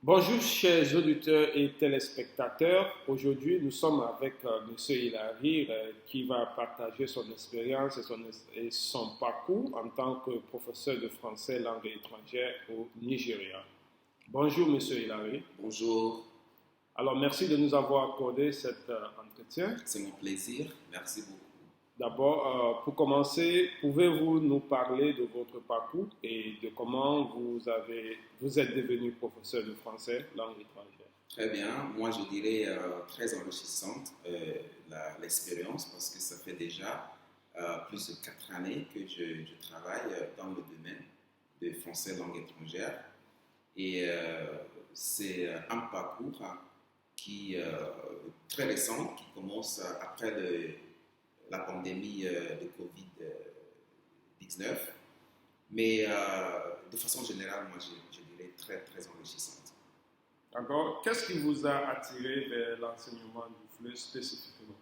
Bonjour chers auditeurs et téléspectateurs. Aujourd'hui, nous sommes avec M. Hilary qui va partager son expérience et son parcours en tant que professeur de français langue étrangère au Nigeria. Bonjour M. Hilary. Bonjour, Alors merci de nous avoir accordé cet entretien. c'est mon plaisir. Merci beaucoup. D'abord, pour commencer, pouvez-vous nous parler de votre parcours et de comment vous êtes devenu professeur de français langue étrangère? Très bien. Moi, je dirais très enrichissante l'expérience parce que ça fait déjà plus de 4 années que je travaille dans le domaine de français langue étrangère. Et c'est un parcours qui très récent qui commence après la pandémie de Covid-19. Mais de façon générale, moi, je dirais très, très enrichissante. D'accord. Qu'est-ce qui vous a attiré vers l'enseignement du FLE spécifiquement?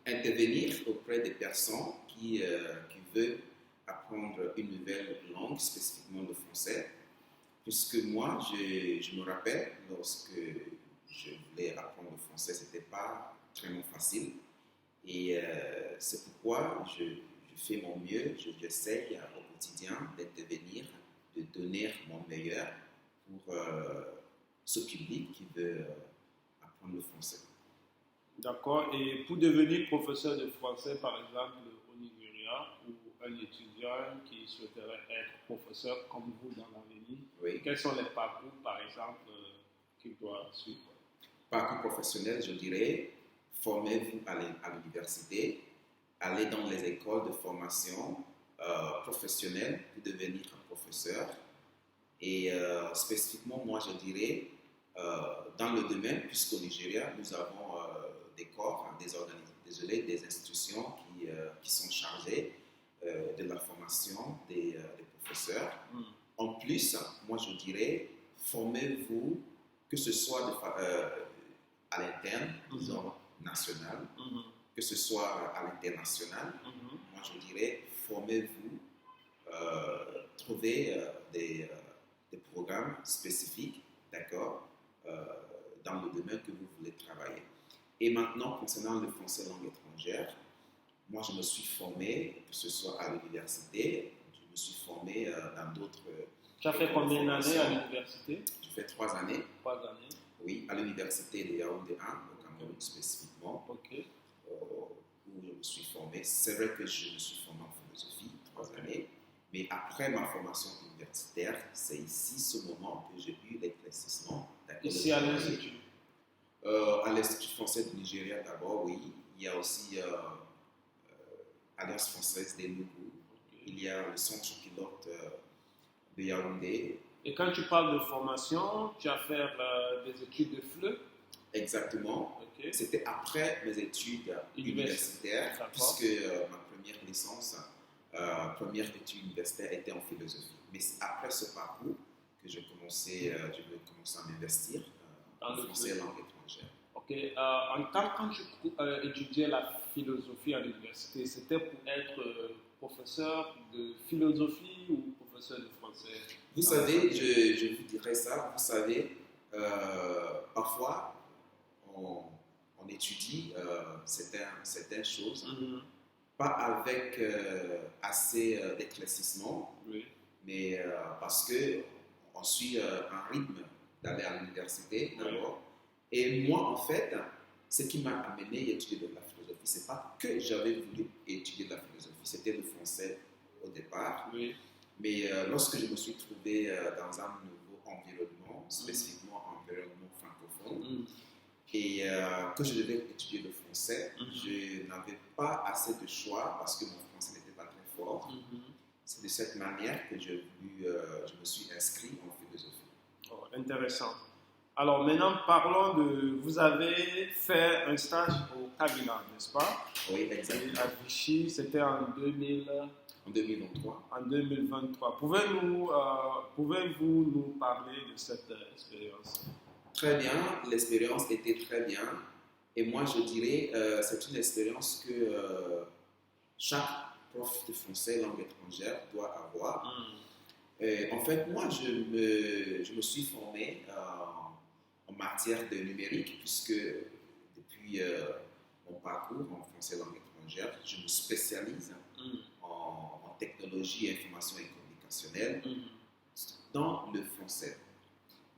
Intervenir auprès des personnes qui veulent apprendre une nouvelle langue, spécifiquement le français, puisque moi, je me rappelle, lorsque je voulais apprendre le français, ce n'était pas vraiment facile. Et c'est pourquoi je fais mon mieux, j'essaye au quotidien d'intervenir, de donner mon meilleur pour ce public qui veut apprendre le français. D'accord. Et pour devenir professeur de français, par exemple, au Nigeria, ou un étudiant qui souhaiterait être professeur comme vous dans l'avenir, Oui. quels sont les parcours, par exemple, qu'il doit suivre? Parcours professionnel, je dirais, formez-vous à l'université, allez dans les écoles de formation professionnelle pour devenir un professeur. Et spécifiquement, moi, je dirais, dans le domaine, puisqu'au Nigeria, nous avons des corps, des institutions qui sont chargées de la formation des professeurs. En plus, moi, je dirais, formez-vous, que ce soit à l'interne, disons, national, que ce soit à l'international. Moi, je dirais, formez-vous, trouvez des programmes spécifiques, d'accord, dans le domaine que vous voulez travailler. Et maintenant, concernant le français langue étrangère, moi, je me suis formé, que ce soit à l'université, je me suis formé dans d'autres. Tu as fait combien d'années à l'université? J'ai fait 3 années. 3 années. Oui, à l'université de Yaoundé 1, au Cameroun spécifiquement, où je me suis formé. C'est vrai que je me suis formé en philosophie, 3 années, mais après ma formation universitaire, c'est ici, ce moment, que j'ai eu l'éclaircissement. Ici à l'Institut? À l'Institut français du Nigeria d'abord, oui. Il y a aussi Alliance française des Nougou. Il y a le centre pilote de Yaoundé. Et quand tu parles de formation, tu as fait des études de FLE? Exactement. Okay. C'était après mes études universitaires, puisque ma première licence, première étude universitaire était en philosophie. Mais c'est après ce parcours que je veux commencer à m'investir en français langue étrangère. Ok. Quand tu étudiais la philosophie à l'université, c'était pour être professeur de philosophie ou professeur de français? Vous savez, je vous dirais ça, vous savez, parfois on étudie certaines choses, pas avec assez d'éclaircissement, oui, mais parce qu'on suit un rythme d'aller à l'université d'abord. Et moi, en fait, ce qui m'a amené à étudier de la philosophie, c'est pas que j'avais voulu étudier de la philosophie, c'était le français au départ. Oui. Mais lorsque je me suis trouvé dans un nouveau environnement, spécifiquement environnement francophone, et que je devais étudier le français, je n'avais pas assez de choix parce que mon français n'était pas très fort. C'est de cette manière que je me suis inscrit en philosophie. Oh, intéressant. Alors maintenant, parlons de... Vous avez fait un stage au Kabila, n'est-ce pas? Oui, exactement. À Vichy, c'était en 2023. En 2023. Pouvez-vous nous parler de cette expérience? Très bien, l'expérience était très bien. Et moi, je dirais, c'est une expérience que chaque prof de français langue étrangère doit avoir. En fait, moi, je me suis formé en matière de numérique, puisque depuis mon parcours en français langue étrangère, je me spécialise en technologie, information et communicationnelle dans le français,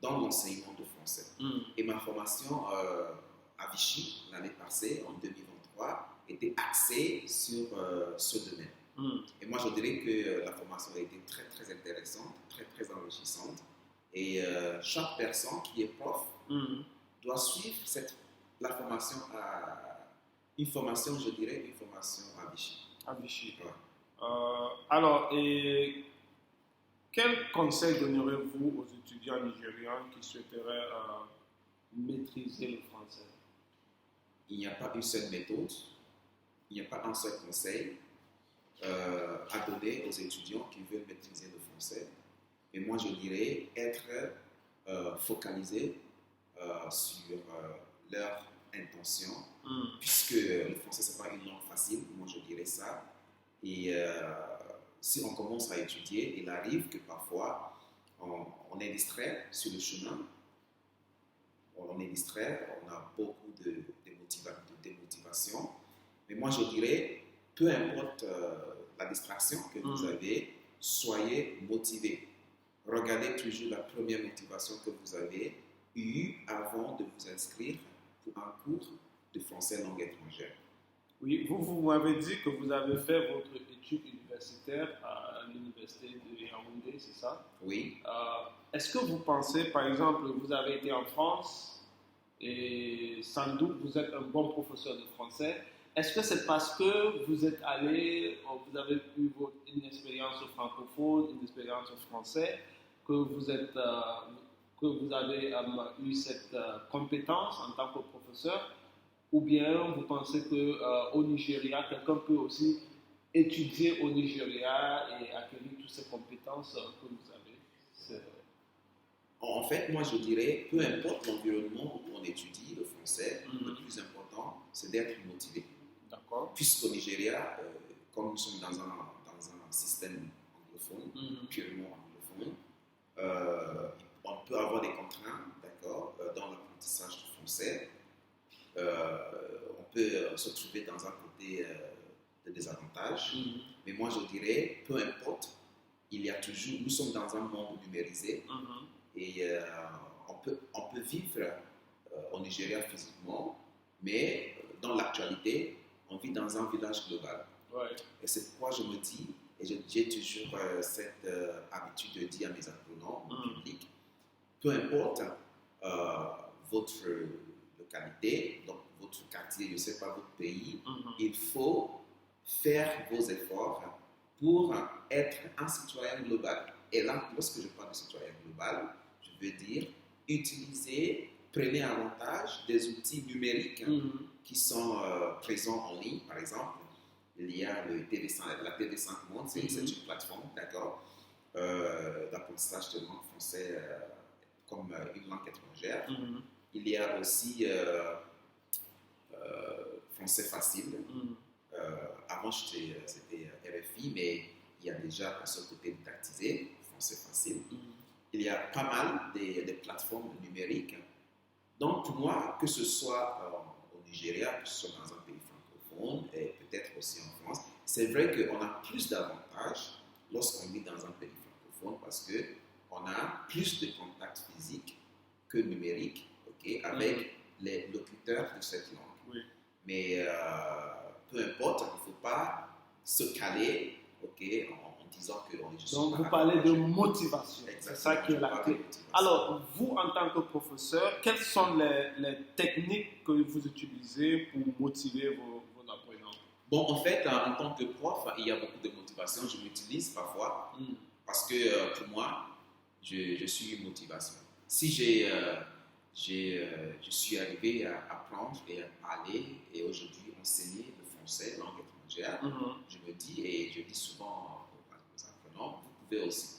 dans l'enseignement de français. Et ma formation à Vichy, l'année passée, en 2023, était axée sur ce domaine. Et moi, je dirais que la formation a été très, très intéressante, très, très enrichissante. Et chaque personne qui est prof doit suivre la formation une formation, je dirais, une formation à Vichy. À Vichy. Ouais. Alors, et quel conseil donnerez-vous aux étudiants nigérians qui souhaiteraient maîtriser le français? Il n'y a pas une seule méthode, il n'y a pas un seul conseil à donner aux étudiants qui veulent maîtriser le français. Et moi, je dirais être focalisé sur leur intention, puisque le français, ce n'est pas une langue facile, moi je dirais ça. Et si on commence à étudier, il arrive que parfois on est distrait sur le chemin, on est distrait, on a beaucoup de démotivation. Mais moi je dirais, peu importe la distraction que vous avez, soyez motivé. Regardez toujours la première motivation que vous avez eue avant de vous inscrire pour un cours de français langue étrangère. Oui, vous m'avez dit que vous avez fait votre étude universitaire à l'université de Yaoundé, c'est ça? Oui. Est-ce que vous pensez, par exemple, vous avez été en France et sans doute vous êtes un bon professeur de français. Est-ce que c'est parce que vous êtes allé, vous avez eu une expérience francophone, une expérience française, que vous avez eu cette compétence en tant que professeur? Ou bien vous pensez qu'au Nigeria, quelqu'un peut aussi étudier au Nigeria et acquérir toutes ces compétences que vous avez? En fait, moi je dirais, peu importe l'environnement où on étudie le français, le plus important, c'est d'être motivé. D'accord. Puisqu'au Nigeria, comme nous sommes dans un système anglophone, purement anglophone, on peut avoir des contraintes, d'accord, dans l'apprentissage du français. On peut se trouver dans un côté de désavantage. Mais moi je dirais, peu importe, nous sommes dans un monde numérisé et on peut vivre au Nigeria physiquement, mais dans l'actualité, on vit dans un village global. Ouais. Et c'est pourquoi je me dis, et j'ai toujours cette habitude de dire à mes apprenants au public, peu importe votre localité, donc votre quartier, je ne sais pas, votre pays, il faut faire vos efforts pour être un citoyen global. Et là, lorsque je parle de citoyen global, je veux dire prenez avantage des outils numériques qui sont présents en ligne. Par exemple, il y a la TV5 Monde, c'est une plateforme, d'accord, d'apprentissage de langue française comme une langue étrangère. Il y a aussi Français Facile. Avant, c'était RFI, mais il y a déjà ce côté didactisé, Français Facile. Il y a pas mal de plateformes numériques. Donc, pour moi, que ce soit au Nigeria, que ce soit dans un pays francophone et peut-être aussi en France, c'est vrai qu'on a plus d'avantages lorsqu'on vit dans un pays francophone parce qu'on a plus de contacts physiques que numériques, avec les locuteurs de cette langue. Oui. Mais peu importe, il ne faut pas se caler en disant que je suis. Donc, vous parlez de motivation. C'est ça qui est la clé. Alors, vous, en tant que professeur, quelles sont les techniques que vous utilisez pour motiver vos apprenants? Bon, en fait, en tant que prof, il y a beaucoup de motivation. Je l'utilise parfois parce que pour moi, je suis une motivation. Si je suis arrivé à apprendre et à parler et aujourd'hui enseigner le français, langue étrangère, je me dis, et je dis souvent aux apprenants, vous pouvez aussi.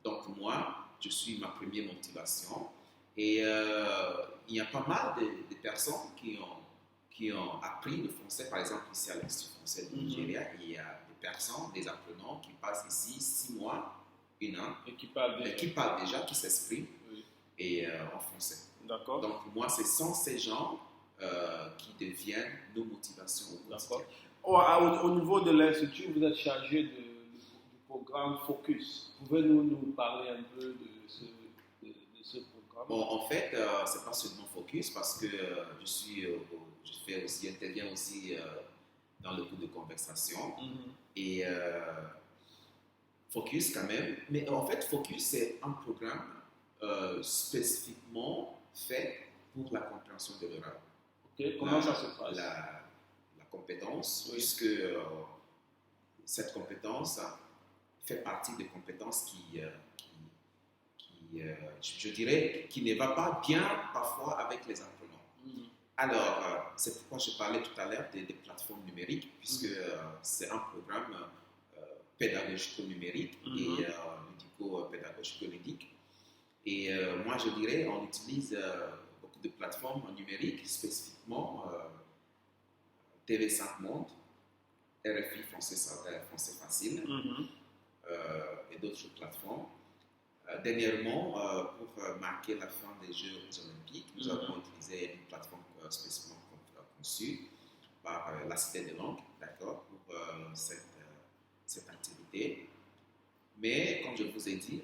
Donc moi, je suis ma première motivation et il y a pas mal de personnes qui ont appris le français, par exemple ici à l'Institut français du Nigeria, il y a des personnes, des apprenants qui passent ici 6 mois, 1 an, et qui parlent déjà, qui s'expriment en français. D'accord. Donc, pour moi, ce sont ces gens qui deviennent nos motivations au quotidien. D'accord. Au niveau de l'Institut, vous êtes chargé du programme Focus. Pouvez-vous nous parler un peu de ce programme? Bon, en fait, c'est pas seulement Focus parce que j'interviens aussi dans le cours de conversation. Et Focus quand même. Mais en fait, Focus, c'est un programme spécifiquement fait pour la compréhension de l'oral. Ok, comment ça se passe? La compétence, Oui. puisque cette compétence fait partie des compétences je dirais, qui ne va pas bien parfois avec les apprenants. Alors, c'est pourquoi je parlais tout à l'heure des plateformes numériques, puisque c'est un programme pédagogico-numérique et ludico-pédagogico-ludique. Et moi, je dirais, on utilise beaucoup de plateformes numériques, spécifiquement TV5 Monde, RFI Français Facile, et d'autres plateformes. Dernièrement, pour marquer la fin des Jeux olympiques, nous avons utilisé une plateforme spécifiquement conçue par la Cité des langues, d'accord, pour cette activité. Mais, comme je vous ai dit,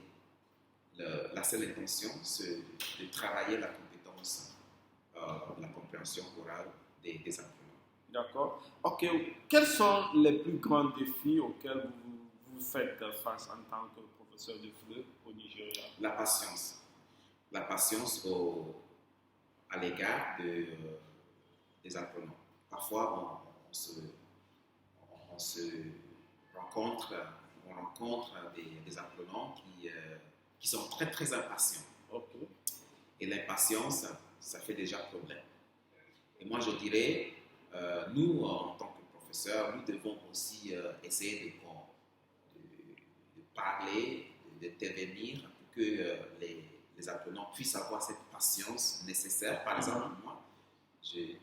la seule intention, c'est de travailler la compétence, la compréhension orale des apprenants. D'accord. Ok. Quels sont les plus grands défis auxquels vous faites face en tant que professeur de FLE au Nigeria? La patience. La patience à l'égard des apprenants. Parfois, on se rencontre des apprenants qui sont très, très impatients. Okay. Et l'impatience, ça fait déjà problème. Et moi, je dirais, nous, en tant que professeurs, nous devons aussi essayer de parler, d'intervenir pour que les apprenants puissent avoir cette patience nécessaire. Par exemple, moi, je n'ai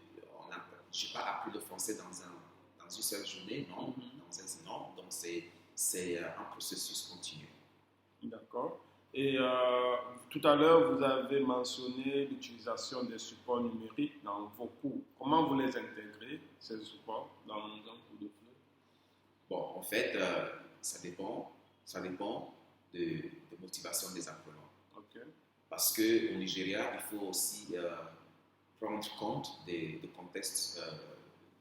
pas appris le français dans une seule journée, non, dans un an. Donc, c'est un processus continu. D'accord. Et tout à l'heure, vous avez mentionné l'utilisation des supports numériques dans vos cours. Comment vous les intégrez, ces supports, dans un cours de FLE? Bon, en fait, ça dépend de motivation des apprenants. Okay. Parce qu'au Nigeria, il faut aussi prendre compte des contextes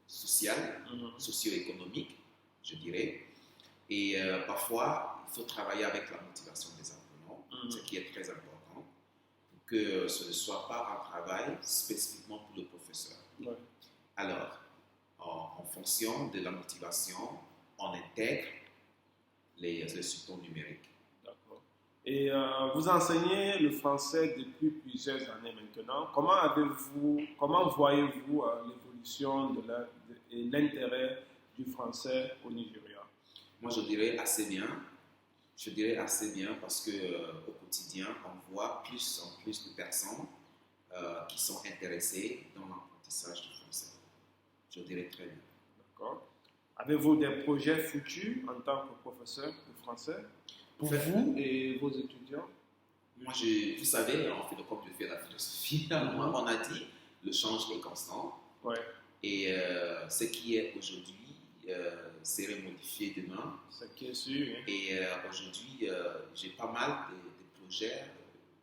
socio-économiques, je dirais. Et parfois, il faut travailler avec la motivation des apprenants, ce qui est très important, pour que ce ne soit pas un travail spécifiquement pour le professeur. Ouais. Alors, en fonction de la motivation, on intègre les supports numériques. D'accord. Et vous enseignez le français depuis plusieurs années maintenant. Comment voyez-vous l'évolution et l'intérêt du français au Nigeria? Moi, je dirais assez bien. Je dirais assez bien parce qu'au quotidien, on voit plus en plus de personnes qui sont intéressées dans l'apprentissage du français. Je dirais très bien. D'accord. Avez-vous des projets futurs en tant que professeur de français pour vous et vos étudiants? Moi, vous savez, en fait, comme je fais la philosophie, on a dit le change est constant. Ouais. Et ce qui est aujourd'hui serait modifié demain. Ce qui est sûr. Hein. Et aujourd'hui, j'ai pas mal de projets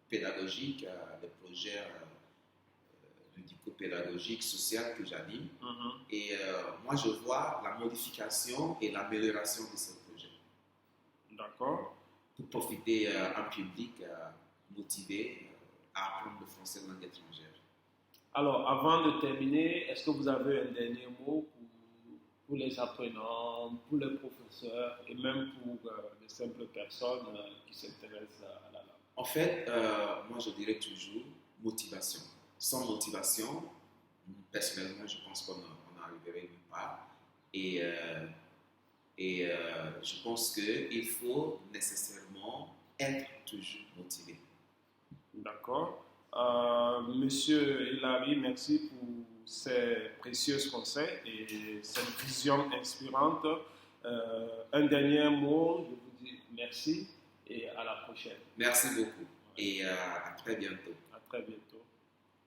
pédagogiques, des projets ludico-pédagogiques, sociaux que j'anime. Et moi, je vois la modification et l'amélioration de ces projets. D'accord. Pour profiter un public motivé à apprendre le français de langue étrangère. Alors, avant de terminer, est-ce que vous avez un dernier mot pour les apprenants, pour les professeurs et même pour les simples personnes qui s'intéressent à la langue? En fait, moi je dirais toujours motivation. Sans motivation, personnellement, je pense qu'on n'arriverait nulle part. Et je pense qu'il faut nécessairement être toujours motivé. D'accord. Monsieur Hilary, merci pour ces précieux conseils et cette vision inspirante. Un dernier mot, je vous dis merci et à la prochaine. Merci beaucoup et à très bientôt. À très bientôt.